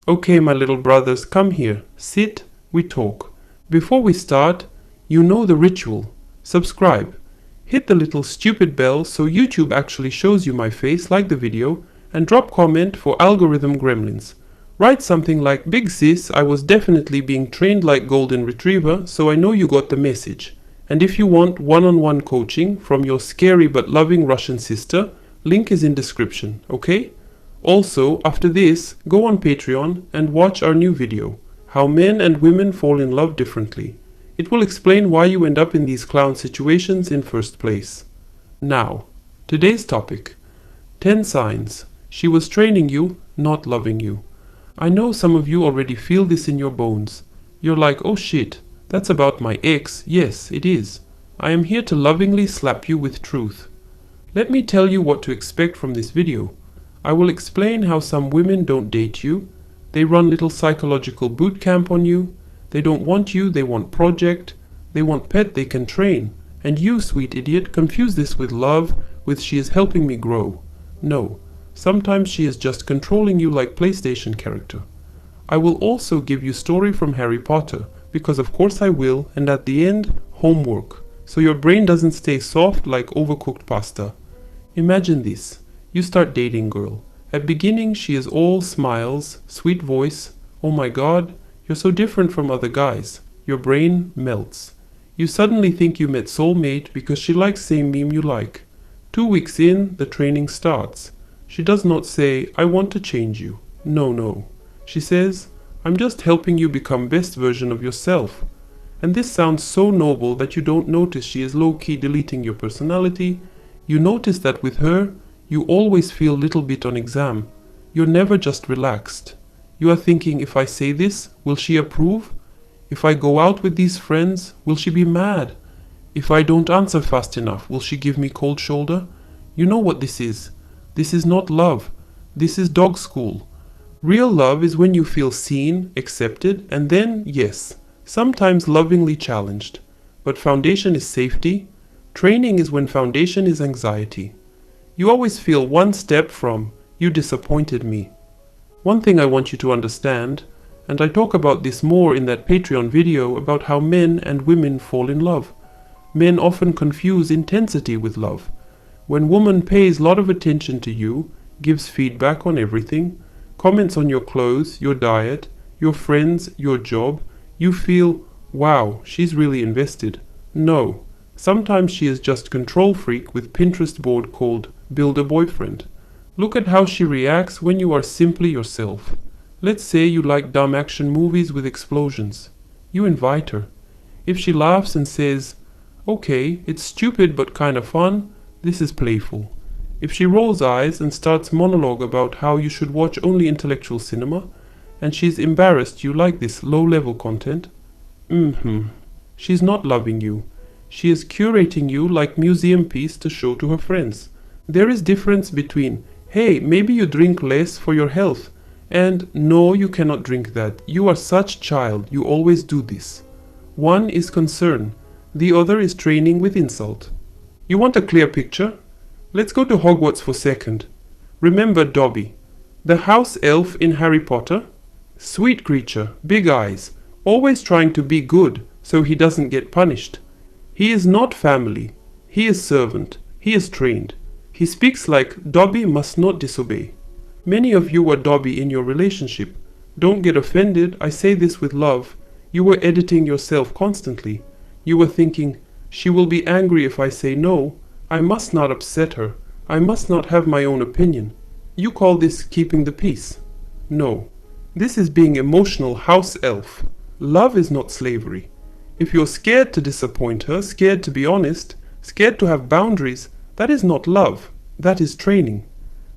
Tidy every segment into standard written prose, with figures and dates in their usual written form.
Okay, my little brothers, come here. Sit, we talk. Before we start, you know the ritual. Subscribe. Hit the little stupid bell so YouTube actually shows you my face, like the video, and drop comment for algorithm gremlins. Write something like, "Big sis, I was definitely being trained like golden retriever, so I know you got the message." And if you want one-on-one coaching from your scary but loving Russian sister, link is in description, okay? Also, after this, go on Patreon and watch our new video, How Men and Women Fall in Love Differently. It will explain why you end up in these clown situations in first place. Now, today's topic, 10 signs she was training you, not loving you. I know some of you already feel this in your bones. You're like, oh shit, that's about my ex. Yes, it is. I am here to lovingly slap you with truth. Let me tell you what to expect from this video. I will explain how some women don't date you. They run little psychological boot camp on you. They don't want you, they want project. They want pet they can train. And you, sweet idiot, confuse this with love, with she is helping me grow. No, sometimes she is just controlling you like PlayStation character. I will also give you story from Harry Potter, because of course I will, and at the end, homework, so your brain doesn't stay soft like overcooked pasta. Imagine this. You start dating girl. At beginning she is all smiles, sweet voice. Oh my god, you're so different from other guys. Your brain melts. You suddenly think you met soulmate because she likes same meme you like. 2 weeks in, the training starts. She does not say, I want to change you. No. She says, I'm just helping you become best version of yourself. And this sounds so noble that you don't notice she is low-key deleting your personality. You notice that with her, you always feel little bit on exam. You're never just relaxed. You are thinking, if I say this, will she approve? If I go out with these friends, will she be mad? If I don't answer fast enough, will she give me cold shoulder? You know what this is. This is not love. This is dog school. Real love is when you feel seen, accepted, and then, yes, sometimes lovingly challenged. But foundation is safety. Training is when foundation is anxiety. You always feel one step from, you disappointed me. One thing I want you to understand, and I talk about this more in that Patreon video about how men and women fall in love. Men often confuse intensity with love. When woman pays a lot of attention to you, gives feedback on everything, comments on your clothes, your diet, your friends, your job, you feel, wow, she's really invested. No, sometimes she is just control freak with Pinterest board called Build a Boyfriend. Look at how she reacts when you are simply yourself. Let's say you like dumb action movies with explosions. You invite her. If she laughs and says, okay, it's stupid but kind of fun, this is playful. If she rolls eyes and starts monologue about how you should watch only intellectual cinema, and she's embarrassed you like this low-level content, she's not loving you. She is curating you like museum piece to show to her friends. There is difference between, hey, maybe you drink less for your health, and no, you cannot drink that. You are such child, you always do this. One is concern, the other is training with insult. You want a clear picture? Let's go to Hogwarts for a second. Remember Dobby, the house elf in Harry Potter? Sweet creature, big eyes, always trying to be good so he doesn't get punished. He is not family, he is servant, he is trained. He speaks like Dobby must not disobey. Many of you are Dobby in your relationship. Don't get offended, I say this with love. You were editing yourself constantly. You were thinking, she will be angry if I say no. I must not upset her. I must not have my own opinion. You call this keeping the peace. No, this is being emotional house elf. Love is not slavery. If you're scared to disappoint her, scared to be honest, scared to have boundaries, that is not love, that is training.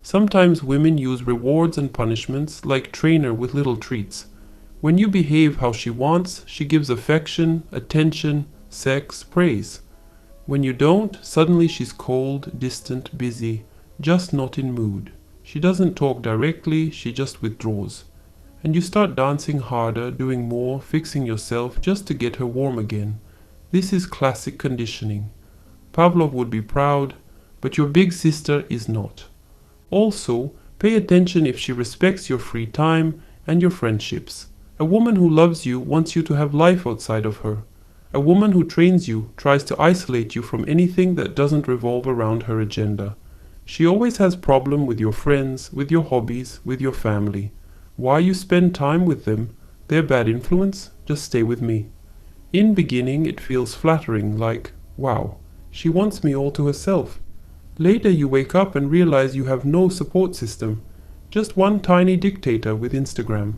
Sometimes women use rewards and punishments like trainer with little treats. When you behave how she wants, she gives affection, attention, sex, praise. When you don't, suddenly she's cold, distant, busy, just not in mood. She doesn't talk directly, she just withdraws. And you start dancing harder, doing more, fixing yourself just to get her warm again. This is classic conditioning. Pavlov would be proud, but your big sister is not. Also, pay attention if she respects your free time and your friendships. A woman who loves you wants you to have life outside of her. A woman who trains you tries to isolate you from anything that doesn't revolve around her agenda. She always has problem with your friends, with your hobbies, with your family. Why you spend time with them? They're bad influence? Just stay with me. In beginning it feels flattering, like, wow, she wants me all to herself. Later you wake up and realize you have no support system, just one tiny dictator with Instagram.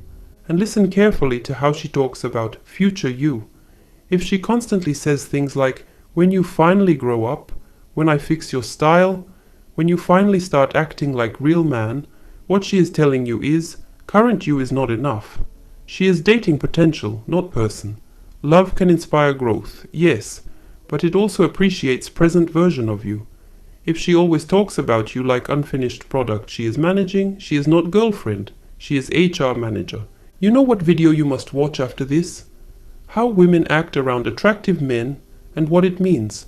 And listen carefully to how she talks about future you. If she constantly says things like, when you finally grow up, when I fix your style, when you finally start acting like real man, what she is telling you is, current you is not enough. She is dating potential, not person. Love can inspire growth, yes, but it also appreciates present version of you. If she always talks about you like unfinished product she is managing, she is not girlfriend, she is HR manager. You know what video you must watch after this? How women act around attractive men and what it means.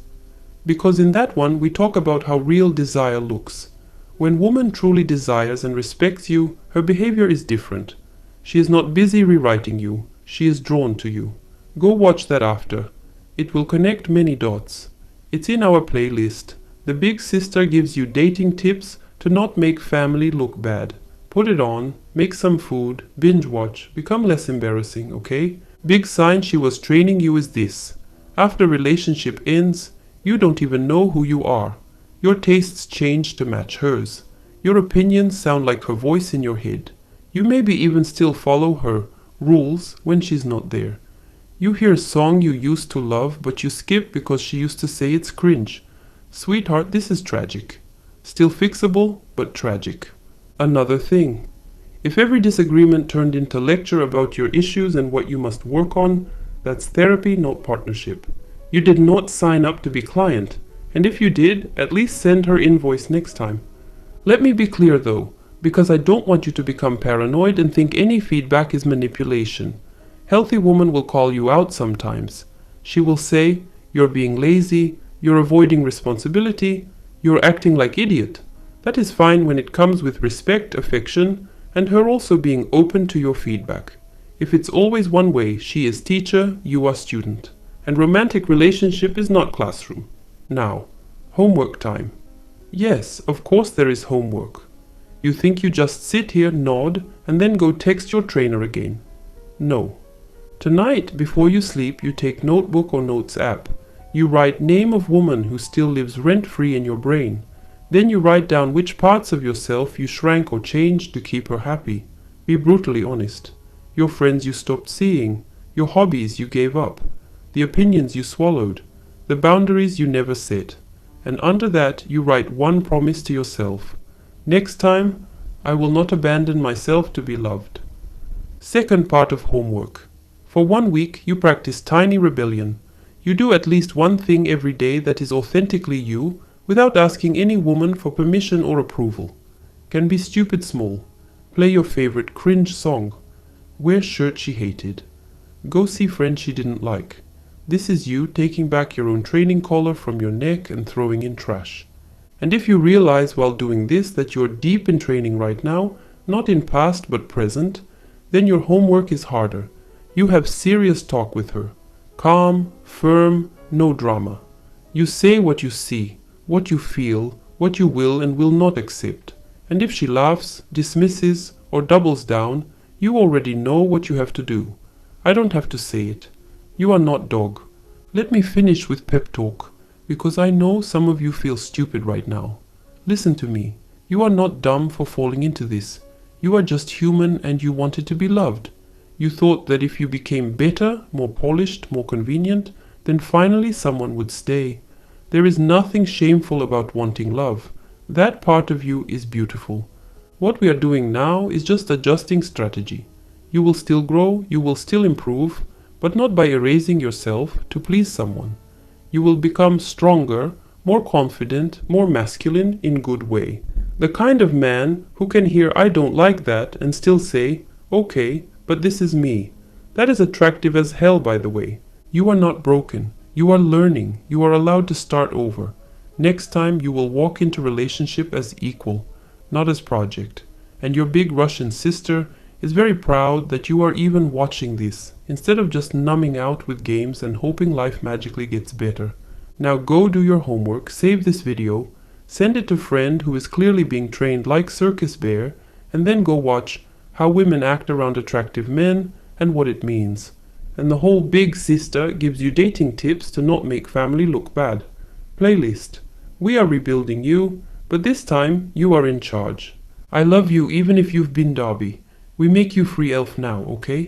Because in that one we talk about how real desire looks. When woman truly desires and respects you, her behavior is different. She is not busy rewriting you, she is drawn to you. Go watch that after. It will connect many dots. It's in our playlist. The Big Sister gives you dating tips to not make family look bad. Put it on, make some food, binge watch, become less embarrassing, okay? Big sign she was training you is this. After relationship ends, you don't even know who you are. Your tastes change to match hers. Your opinions sound like her voice in your head. You maybe even still follow her rules when she's not there. You hear a song you used to love but you skip because she used to say it's cringe. Sweetheart, this is tragic. Still fixable, but tragic. Another thing. If every disagreement turned into lecture about your issues and what you must work on, that's therapy, not partnership. You did not sign up to be client, and if you did, at least send her invoice next time. Let me be clear though, because I don't want you to become paranoid and think any feedback is manipulation. Healthy woman will call you out sometimes. She will say, you're being lazy, you're avoiding responsibility, you're acting like idiot. That is fine when it comes with respect, affection, and her also being open to your feedback. If it's always one way, she is teacher, you are student. And romantic relationship is not classroom. Now, homework time. Yes, of course there is homework. You think you just sit here, nod, and then go text your trainer again. No. Tonight, before you sleep, you take notebook or notes app. You write name of woman who still lives rent-free in your brain. Then you write down which parts of yourself you shrank or changed to keep her happy. Be brutally honest. Your friends you stopped seeing, your hobbies you gave up, the opinions you swallowed, the boundaries you never set. And under that you write one promise to yourself. Next time, I will not abandon myself to be loved. Second part of homework. For 1 week you practice tiny rebellion. You do at least one thing every day that is authentically you, without asking any woman for permission or approval. Can be stupid small. Play your favorite cringe song. Wear shirt she hated. Go see friends she didn't like. This is you taking back your own training collar from your neck and throwing in trash. And if you realize while doing this that you're deep in training right now, not in past but present, then your homework is harder. You have serious talk with her. Calm, firm, no drama. You say what you see, what you feel, what you will and will not accept. And if she laughs, dismisses, or doubles down, you already know what you have to do. I don't have to say it. You are not dog. Let me finish with pep talk, because I know some of you feel stupid right now. Listen to me. You are not dumb for falling into this. You are just human and you wanted to be loved. You thought that if you became better, more polished, more convenient, then finally someone would stay. There is nothing shameful about wanting love. That part of you is beautiful. What we are doing now is just adjusting strategy. You will still grow, you will still improve, but not by erasing yourself to please someone. You will become stronger, more confident, more masculine in good way. The kind of man who can hear I don't like that and still say, okay, but this is me. That is attractive as hell, by the way. You are not broken. You are learning. You are allowed to start over. Next time you will walk into relationship as equal, not as project. And your big Russian sister is very proud that you are even watching this, instead of just numbing out with games and hoping life magically gets better. Now go do your homework, save this video, send it to a friend who is clearly being trained like Circus Bear, and then go watch How Women Act Around Attractive Men and What It Means. And the whole Big Sister gives you dating tips to not make family look bad. Playlist. We are rebuilding you, but this time you are in charge. I love you even if you've been Darby. We make you free elf now, okay?